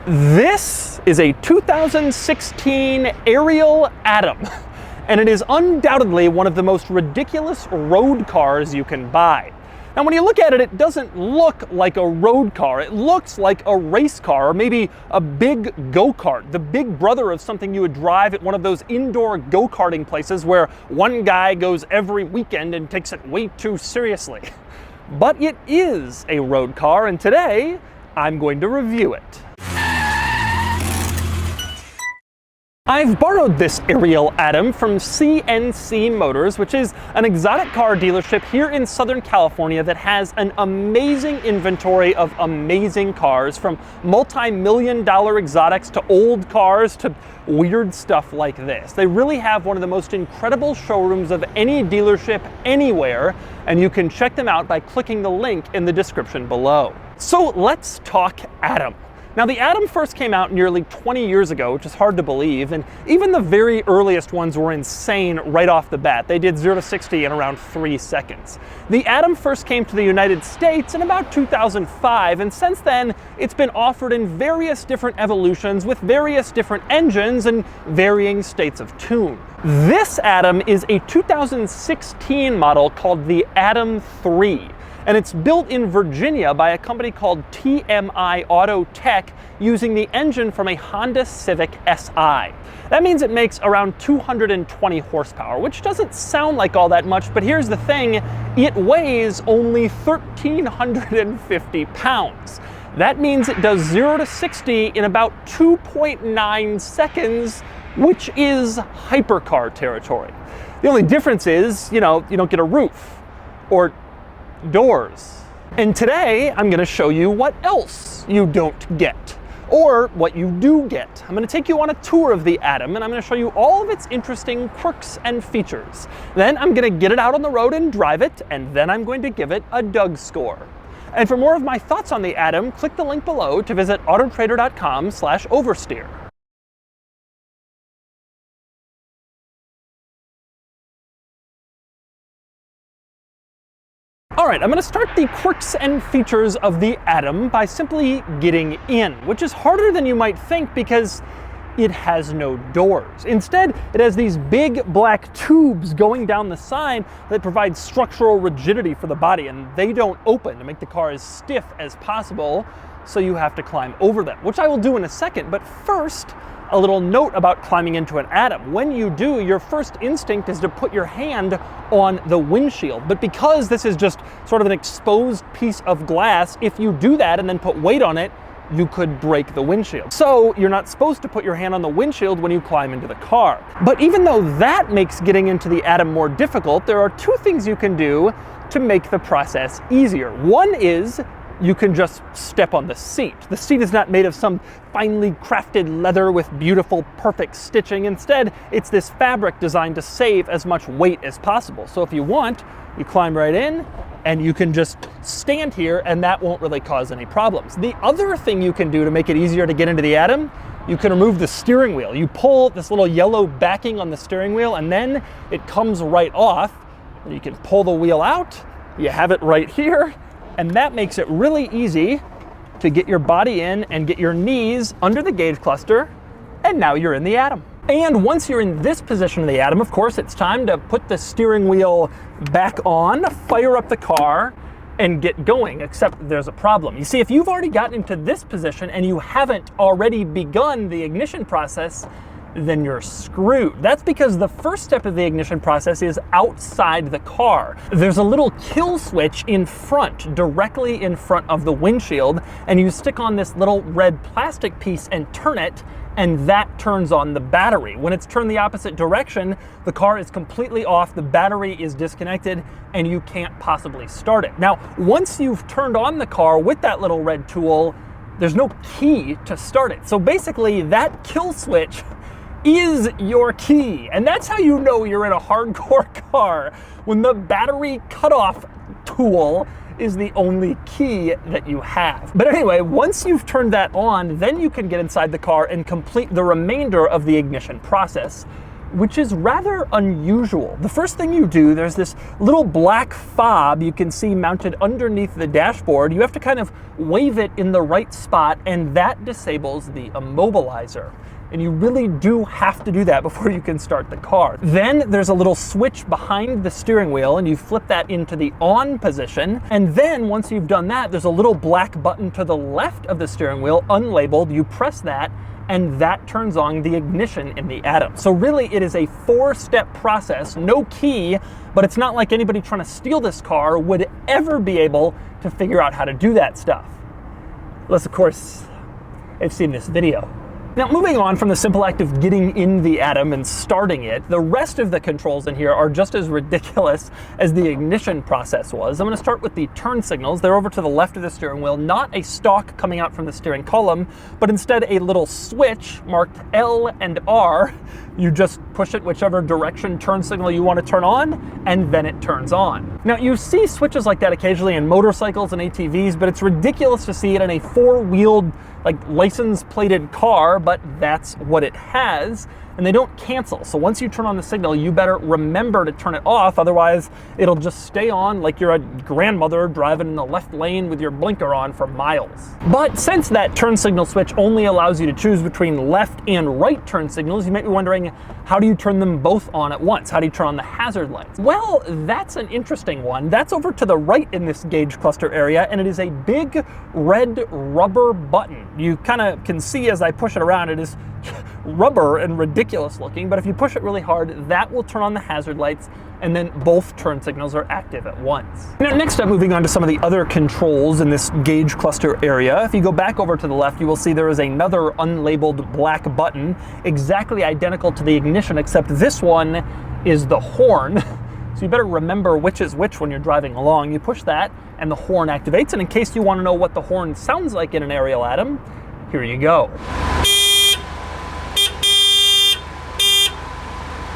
This is a 2016 Ariel Atom, and it is undoubtedly one of the most ridiculous road cars you can buy. Now, when you look at it, it doesn't look like a road car. It looks like a race car, or maybe a big go-kart, the big brother of something you would drive at one of those indoor go-karting places where one guy goes every weekend and takes it way too seriously. But it is a road car, and today I'm going to review it. I've borrowed this Ariel Atom from CNC Motors, which is an exotic car dealership here in Southern California that has an amazing inventory of amazing cars, from multi-million-dollar exotics to old cars to weird stuff like this. They really have one of the most incredible showrooms of any dealership anywhere, and you can check them out by clicking the link in the description below. So let's talk Atom. Now, the Atom first came out nearly 20 years ago, which is hard to believe, and even the very earliest ones were insane right off the bat. They did 0 to 60 in around 3 seconds. The Atom first came to the United States in about 2005, and since then, it's been offered in various different evolutions with various different engines and varying states of tune. This Atom is a 2016 model called the Atom 3. And it's built in Virginia by a company called TMI Auto Tech using the engine from a Honda Civic Si. That means it makes around 220 horsepower, which doesn't sound like all that much, but here's the thing, it weighs only 1,350 pounds. That means it does 0 to 60 in about 2.9 seconds, which is hypercar territory. The only difference is, you don't get a roof or doors. And today I'm going to show you what else you don't get, or what you do get. I'm going to take you on a tour of the Atom, and I'm going to show you all of its interesting quirks and features. Then I'm going to get it out on the road and drive it, and then I'm going to give it a Doug score. And for more of my thoughts on the Atom, click the link below to visit autotrader.com/oversteer. All right, I'm going to start the quirks and features of the Atom by simply getting in, which is harder than you might think because it has no doors. Instead, it has these big black tubes going down the side that provide structural rigidity for the body, and they don't open to make the car as stiff as possible, so you have to climb over them, which I will do in a second. But first, a little note about climbing into an Atom. When you do, your first instinct is to put your hand on the windshield. But because this is just sort of an exposed piece of glass, if you do that and then put weight on it, you could break the windshield. So you're not supposed to put your hand on the windshield when you climb into the car. But even though that makes getting into the Atom more difficult, there are two things you can do to make the process easier. One is you can just step on the seat. The seat is not made of some finely crafted leather with beautiful, perfect stitching. Instead, it's this fabric designed to save as much weight as possible. So if you want, you climb right in, and you can just stand here, and that won't really cause any problems. The other thing you can do to make it easier to get into the Atom, you can remove the steering wheel. You pull this little yellow backing on the steering wheel, and then it comes right off. And you can pull the wheel out, you have it right here, and that makes it really easy to get your body in and get your knees under the gauge cluster, and now you're in the Atom. And once you're in this position of the Atom, of course, it's time to put the steering wheel back on, fire up the car, and get going, except there's a problem. You see, if you've already gotten into this position and you haven't already begun the ignition process, then you're screwed. That's because the first step of the ignition process is outside the car. There's a little kill switch in front, directly in front of the windshield, and you stick on this little red plastic piece and turn it, and that turns on the battery. When it's turned the opposite direction, the car is completely off, the battery is disconnected, and you can't possibly start it. Now, once you've turned on the car with that little red tool, there's no key to start it. So basically, that kill switch is your key. And that's how you know you're in a hardcore car, when the battery cutoff tool is the only key that you have. But anyway, once you've turned that on, then you can get inside the car and complete the remainder of the ignition process. which is rather unusual. The first thing you do, there's this little black fob you can see mounted underneath the dashboard. You have to kind of wave it in the right spot, and that disables the immobilizer. And you really do have to do that before you can start the car. Then there's a little switch behind the steering wheel, and you flip that into the on position. And then once you've done that, there's a little black button to the left of the steering wheel, unlabeled. You press that, and that turns on the ignition in the Atom. So really, it is a 4-step process, no key, but it's not like anybody trying to steal this car would ever be able to figure out how to do that stuff. Unless, of course, they've seen this video. Now, moving on from the simple act of getting in the Atom and starting it, the rest of the controls in here are just as ridiculous as the ignition process was. I'm going to start with the turn signals. They're over to the left of the steering wheel, not a stalk coming out from the steering column, but instead a little switch marked L and R. You just push it whichever direction turn signal you want to turn on, and then it turns on. Now, you see switches like that occasionally in motorcycles and ATVs, but it's ridiculous to see it in a 4-wheeled, like, license-plated car, but that's what it has, and they don't cancel. So once you turn on the signal, you better remember to turn it off, otherwise it'll just stay on like you're a grandmother driving in the left lane with your blinker on for miles. But since that turn signal switch only allows you to choose between left and right turn signals, you might be wondering, how do you turn them both on at once? How do you turn on the hazard lights? Well, that's an interesting one. That's over to the right in this gauge cluster area, and it is a big red rubber button. You kind of can see as I push it around, it is rubber and ridiculous looking, but if you push it really hard, that will turn on the hazard lights, and then both turn signals are active at once. Now, next up, moving on to some of the other controls in this gauge cluster area. If you go back over to the left, you will see there is another unlabeled black button, exactly identical to the ignition, except this one is the horn. So you better remember which is which when you're driving along. You push that, and the horn activates, and in case you want to know what the horn sounds like in an Ariel Atom, here you go.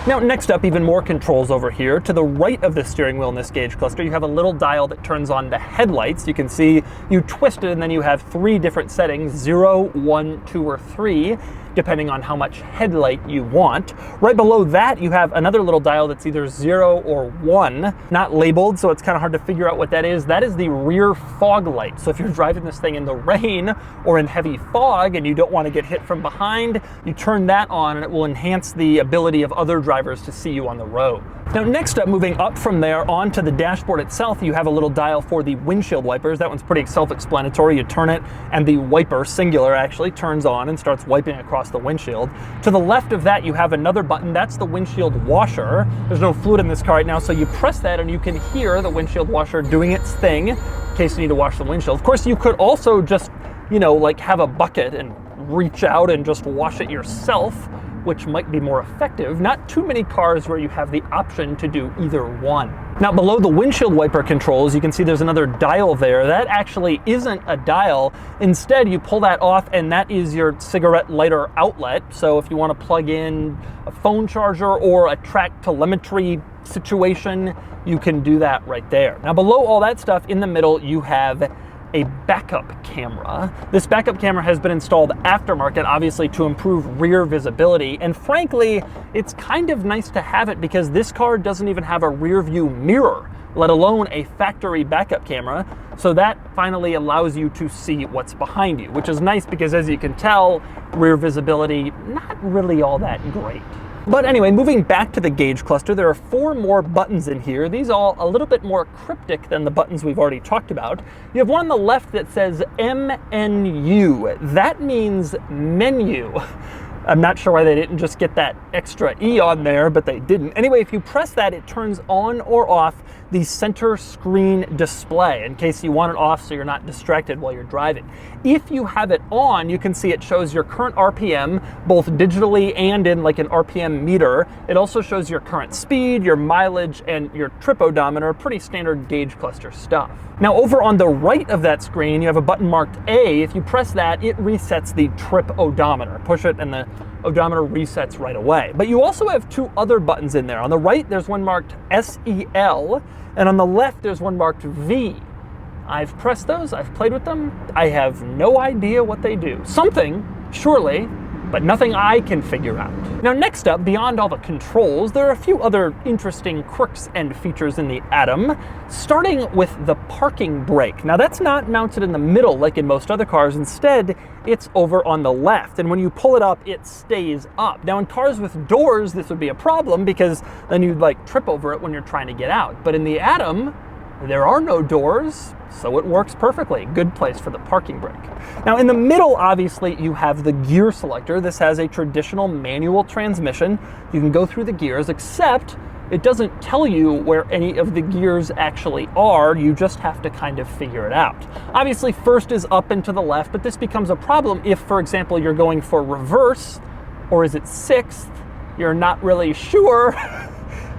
Now, next up, even more controls over here. To the right of the steering wheel in this gauge cluster, you have a little dial that turns on the headlights. You can see you twist it, and then you have 3 different settings, 0, 1, 2, or 3, depending on how much headlight you want. Right below that, you have another little dial that's either 0 or 1, not labeled, so it's kind of hard to figure out what that is. That is the rear fog light. So if you're driving this thing in the rain or in heavy fog and you don't want to get hit from behind, you turn that on, and it will enhance the ability of other drivers to see you on the road. Now, next up, moving up from there onto the dashboard itself, you have a little dial for the windshield wipers. That one's pretty self-explanatory. You turn it, and the wiper, singular actually, turns on and starts wiping across the windshield. To the left of that, you have another button. That's the windshield washer. There's no fluid in this car right now, so you press that, and you can hear the windshield washer doing its thing in case you need to wash the windshield. Of course, you could also just, like have a bucket and reach out and just wash it yourself, which might be more effective. Not too many cars where you have the option to do either one. Now, below the windshield wiper controls, you can see there's another dial there. That actually isn't a dial. Instead, you pull that off, and that is your cigarette lighter outlet. So if you want to plug in a phone charger or a track telemetry situation, you can do that right there. Now, below all that stuff, in the middle, you have a backup camera. This backup camera has been installed aftermarket, obviously, to improve rear visibility. And frankly, it's kind of nice to have it because this car doesn't even have a rear view mirror, let alone a factory backup camera. So that finally allows you to see what's behind you, which is nice because, as you can tell, rear visibility, not really all that great. But anyway, moving back to the gauge cluster, there are 4 more buttons in here. These are all a little bit more cryptic than the buttons we've already talked about. You have one on the left that says MNU. That means menu. I'm not sure why they didn't just get that extra E on there, but they didn't. Anyway, if you press that, it turns on or off the center screen display in case you want it off so you're not distracted while you're driving. If you have it on, you can see it shows your current RPM, both digitally and in like an RPM meter. It also shows your current speed, your mileage, and your trip odometer, pretty standard gauge cluster stuff. Now, over on the right of that screen, you have a button marked A. If you press that, it resets the trip odometer. Push it and the odometer resets right away. But you also have 2 other buttons in there. On the right, there's one marked SEL, and on the left, there's one marked V. I've pressed those, I've played with them. I have no idea what they do. Something, surely, but nothing I can figure out. Now next up, beyond all the controls, there are a few other interesting quirks and features in the Atom, starting with the parking brake. Now that's not mounted in the middle like in most other cars. Instead, it's over on the left, and when you pull it up, it stays up. Now in cars with doors, this would be a problem because then you'd like trip over it when you're trying to get out. But in the Atom, there are no doors, so it works perfectly. Good place for the parking brake. Now in the middle, obviously, you have the gear selector. This has a traditional manual transmission. You can go through the gears, except it doesn't tell you where any of the gears actually are. You just have to kind of figure it out. Obviously, first is up and to the left, but this becomes a problem if, for example, you're going for reverse, or is it sixth? You're not really sure.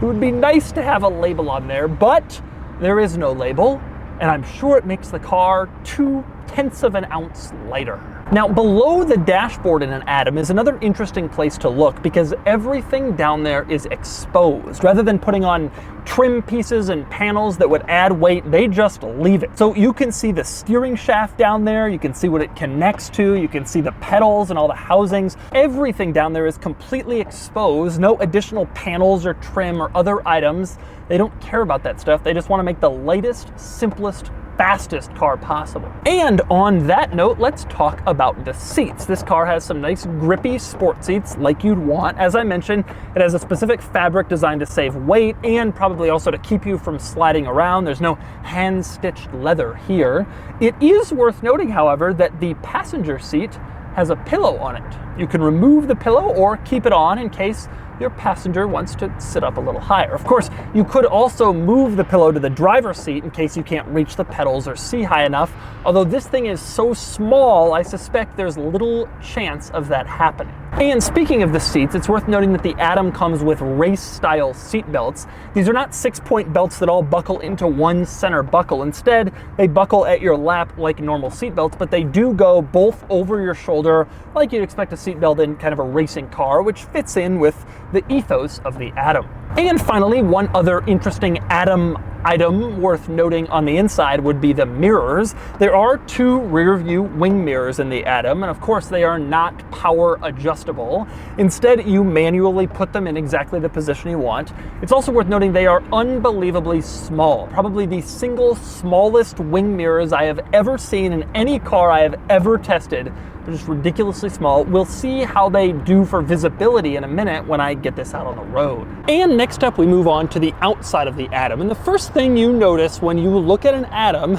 It would be nice to have a label on there, but there is no label, and I'm sure it makes the car 0.2 of an ounce lighter. Now, below the dashboard in an Atom is another interesting place to look because everything down there is exposed. Rather than putting on trim pieces and panels that would add weight, they just leave it. So you can see the steering shaft down there, you can see what it connects to, you can see the pedals and all the housings. Everything down there is completely exposed, no additional panels or trim or other items. They don't care about that stuff. They just want to make the lightest, simplest, fastest car possible. And on that note, let's talk about the seats. This car has some nice grippy sport seats like you'd want. As I mentioned, it has a specific fabric designed to save weight and probably also to keep you from sliding around. There's no hand-stitched leather here. It is worth noting, however, that the passenger seat has a pillow on it. You can remove the pillow or keep it on in case your passenger wants to sit up a little higher. Of course, you could also move the pillow to the driver's seat in case you can't reach the pedals or see high enough. Although this thing is so small, I suspect there's little chance of that happening. And speaking of the seats, it's worth noting that the Atom comes with race-style seat belts. These are not 6-point belts that all buckle into one center buckle. Instead, they buckle at your lap like normal seat belts, but they do go both over your shoulder like you'd expect a seat belt in kind of a racing car, which fits in with the ethos of the Atom. And finally, one other interesting Atom item worth noting on the inside would be the mirrors. There are 2 rear view wing mirrors in the Atom, and of course they are not power adjustable. Instead, you manually put them in exactly the position you want. It's also worth noting they are unbelievably small, probably the single smallest wing mirrors I have ever seen in any car I have ever tested. They're just ridiculously small. We'll see how they do for visibility in a minute when I get this out on the road. And next up, we move on to the outside of the Atom. And the first thing you notice when you look at an Atom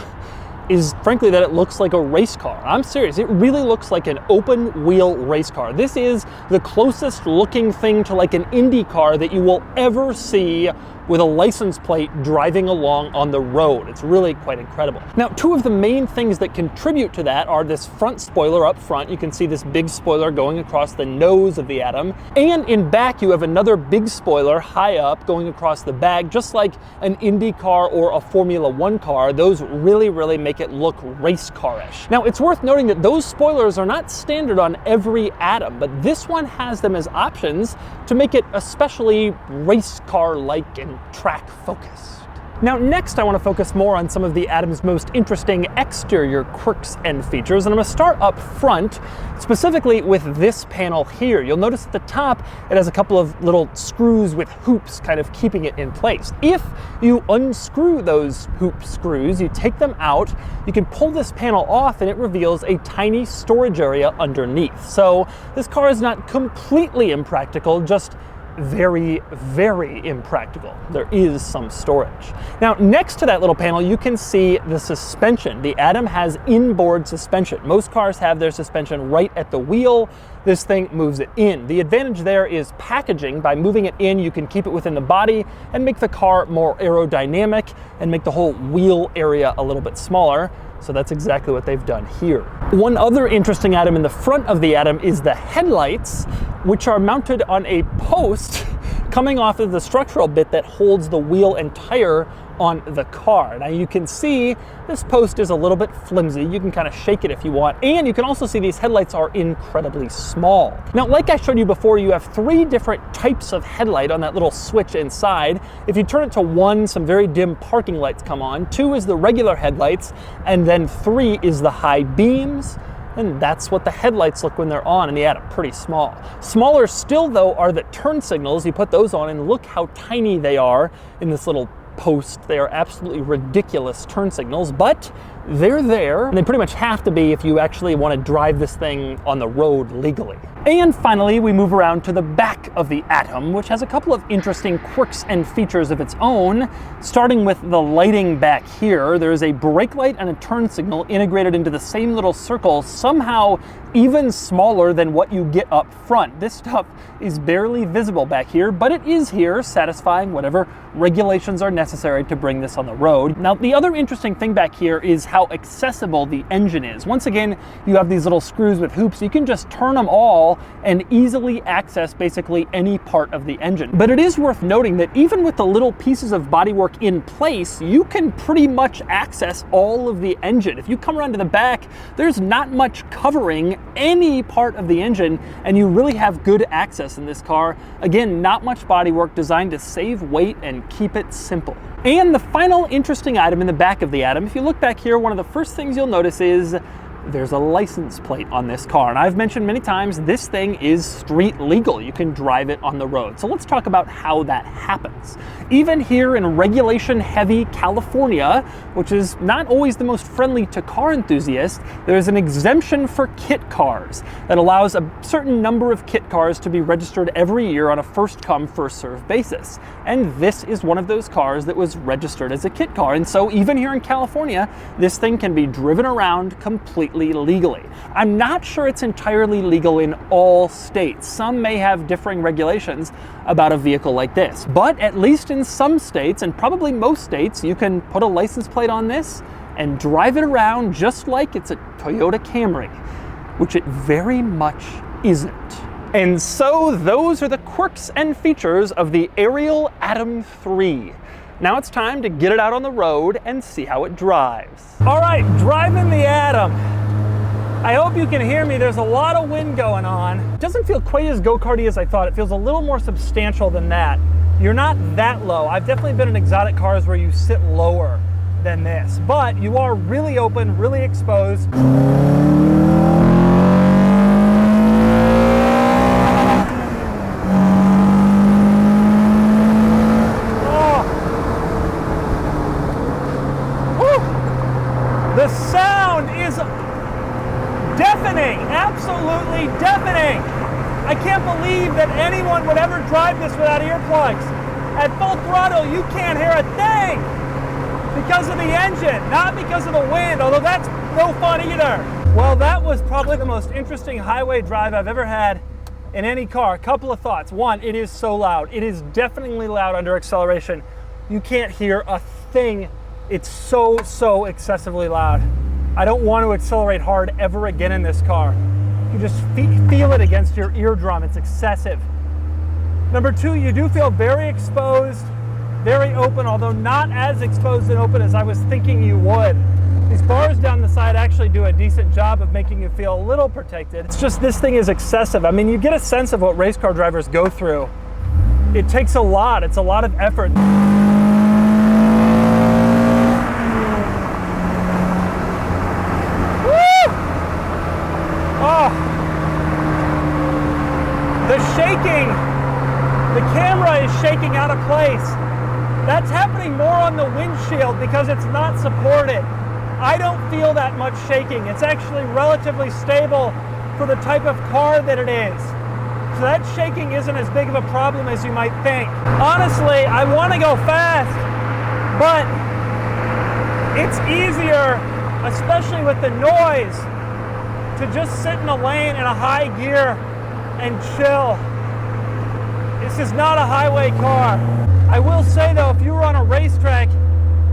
is frankly that it looks like a race car. I'm serious, it really looks like an open wheel race car. This is the closest looking thing to like an Indy car that you will ever see with a license plate driving along on the road. It's really quite incredible. Now, 2 of the main things that contribute to that are this front spoiler up front. You can see this big spoiler going across the nose of the Atom. And in back, you have another big spoiler high up going across the back, just like an Indy car or a Formula 1 car. Those really make it look race car-ish. Now, it's worth noting that those spoilers are not standard on every Atom, but this one has them as options to make it especially race car-like and track focused. Now next I want to focus more on some of the Atom's most interesting exterior quirks and features, and I'm going to start up front, specifically with this panel here. You'll notice at the top it has a couple of little screws with hoops kind of keeping it in place. If you unscrew those hoop screws, you take them out, you can pull this panel off and it reveals a tiny storage area underneath. So this car is not completely impractical, just very impractical. There is some storage. Now, next to that little panel, you can see the suspension. The Atom has inboard suspension. Most cars have their suspension right at the wheel. This thing moves it in. The advantage there is packaging. By moving it in, you can keep it within the body and make the car more aerodynamic and make the whole wheel area a little bit smaller. So that's exactly what they've done here. One other interesting item in the front of the Atom is the headlights, which are mounted on a post coming off of the structural bit that holds the wheel and tire on the car. Now you can see this post is a little bit flimsy. You can kind of shake it if you want. And you can also see these headlights are incredibly small. Now, like I showed you before, you have 3 different types of headlight on that little switch inside. If you turn it to 1, some very dim parking lights come on. 2 is the regular headlights. And then 3 is the high beams. And that's what the headlights look when they're on in the Atom, pretty small. Smaller still though are the turn signals. You put those on and look how tiny they are in this little post. They are absolutely ridiculous turn signals, but they're there, and they pretty much have to be if you actually want to drive this thing on the road legally. And finally, we move around to the back of the Atom, which has a couple of interesting quirks and features of its own, starting with the lighting back here. There is a brake light and a turn signal integrated into the same little circle, somehow even smaller than what you get up front. This stuff is barely visible back here, but it is here, satisfying whatever regulations are necessary to bring this on the road. Now, the other interesting thing back here is how accessible the engine is. Once again, you have these little screws with hoops. You can just turn them all and easily access basically any part of the engine. But it is worth noting that even with the little pieces of bodywork in place, you can pretty much access all of the engine. If you come around to the back, there's not much covering any part of the engine, and you really have good access in this car. Again, not much bodywork, designed to save weight and keep it simple. And the final interesting item in the back of the Atom, if you look back here, one of the first things you'll notice is there's a license plate on this car. And I've mentioned many times, this thing is street legal. You can drive it on the road. So let's talk about how that happens. Even here in regulation-heavy California, which is not always the most friendly to car enthusiasts, there's an exemption for kit cars that allows a certain number of kit cars to be registered every year on a first-come, first-served basis. And this is one of those cars that was registered as a kit car. And so even here in California, this thing can be driven around completely legally. I'm not sure it's entirely legal in all states. Some may have differing regulations about a vehicle like this, but at least in some states, and probably most states, you can put a license plate on this and drive it around just like it's a Toyota Camry, which it very much isn't. And so those are the quirks and features of the Ariel Atom 3. Now it's time to get it out on the road and see how it drives. All right, driving the Atom. I hope you can hear me. There's a lot of wind going on. It doesn't feel quite as go-karty as I thought. It feels a little more substantial than that. You're not that low. I've definitely been in exotic cars where you sit lower than this, but you are really open, really exposed. The sound is deafening, absolutely deafening. I can't believe that anyone would ever drive this without earplugs. At full throttle, you can't hear a thing because of the engine, not because of the wind, although that's no fun either. Well, that was probably the most interesting highway drive I've ever had in any car. A couple of thoughts. One, it is so loud. It is definitely loud under acceleration. You can't hear a thing. It's so excessively loud. I don't want to accelerate hard ever again in this car. You just feel it against your eardrum. It's excessive. Number two, you do feel very exposed, very open, although not as exposed and open as I was thinking you would. These bars down the side actually do a decent job of making you feel a little protected. It's just this thing is excessive. I mean, you get a sense of what race car drivers go through. It takes a lot. It's a lot of effort. The shaking, the camera is shaking out of place. That's happening more on the windshield because it's not supported. I don't feel that much shaking. It's actually relatively stable for the type of car that it is. So that shaking isn't as big of a problem as you might think. Honestly, I want to go fast, but it's easier, especially with the noise, to just sit in a lane in a high gear and chill. This is not a highway car. I will say though, if you were on a racetrack,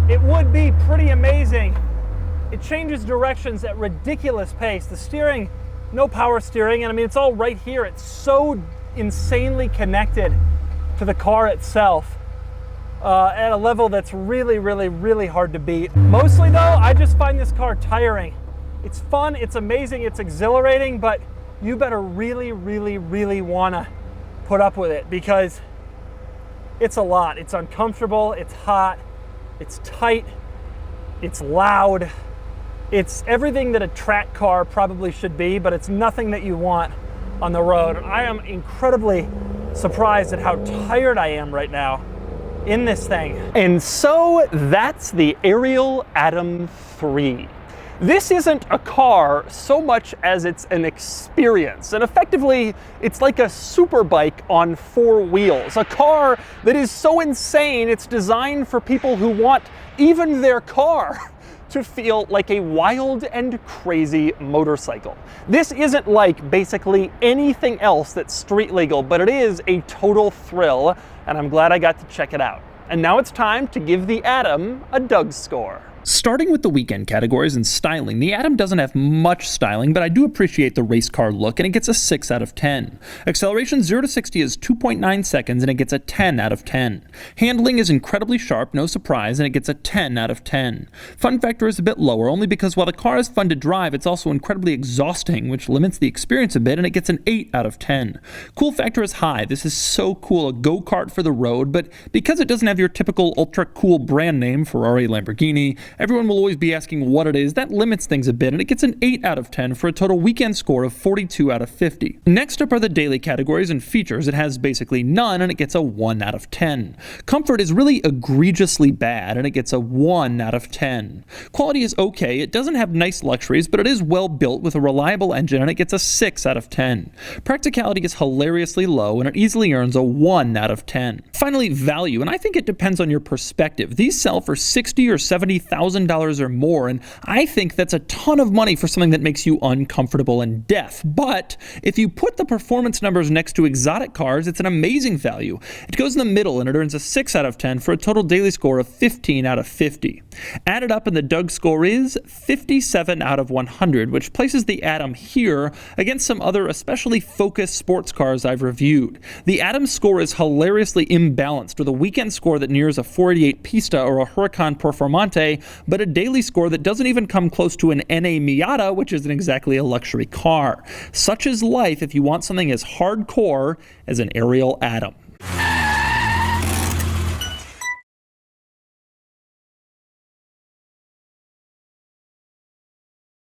it would be pretty amazing. It changes directions at ridiculous pace. The steering, no power steering, and I mean, it's all right here. It's so insanely connected to the car itself at a level that's really hard to beat. Mostly though, I just find this car tiring. It's fun, it's amazing, it's exhilarating, but you better really want to put up with it because it's a lot. It's uncomfortable, it's hot, it's tight, it's loud. It's everything that a track car probably should be, but it's nothing that you want on the road. I am incredibly surprised at how tired I am right now in this thing. And so that's the Ariel Atom 3. This isn't a car so much as it's an experience, and effectively it's like a super bike on 4 wheels, a car that is so insane it's designed for people who want even their car to feel like a wild and crazy motorcycle. This isn't like basically anything else that's street legal, but it is a total thrill, and I'm glad I got to check it out. And now it's time to give the Atom a Doug score. Starting with the weekend categories and styling, the Atom doesn't have much styling, but I do appreciate the race car look, and it gets a 6 out of 10. Acceleration 0 to 60 is 2.9 seconds, and it gets a 10 out of 10. Handling is incredibly sharp, no surprise, and it gets a 10 out of 10. Fun factor is a bit lower, only because while the car is fun to drive, it's also incredibly exhausting, which limits the experience a bit, and it gets an 8 out of 10. Cool factor is high. This is so cool, a go-kart for the road, but because it doesn't have your typical ultra-cool brand name, Ferrari, Lamborghini, everyone will always be asking what it is. That limits things a bit, and it gets an 8 out of 10 for a total weekend score of 42 out of 50. Next up are the daily categories and features. It has basically none, and it gets a 1 out of 10. Comfort is really egregiously bad, and it gets a 1 out of 10. Quality is okay. It doesn't have nice luxuries, but it is well built with a reliable engine, and it gets a 6 out of 10. Practicality is hilariously low, and it easily earns a 1 out of 10. Finally, value, and I think it depends on your perspective. These sell for $60,000 or $70,000 or more, and I think that's a ton of money for something that makes you uncomfortable and deaf. But if you put the performance numbers next to exotic cars, it's an amazing value. It goes in the middle, and it earns a 6 out of 10 for a total daily score of 15 out of 50. Added up, and the Doug score is 57 out of 100, which places the Atom here against some other especially focused sports cars I've reviewed. The Atom score is hilariously imbalanced, with a weekend score that nears a 488 Pista or a Huracan Performante, but a daily score that doesn't even come close to an NA Miata, which isn't exactly a luxury car. Such is life if you want something as hardcore as an Ariel Atom.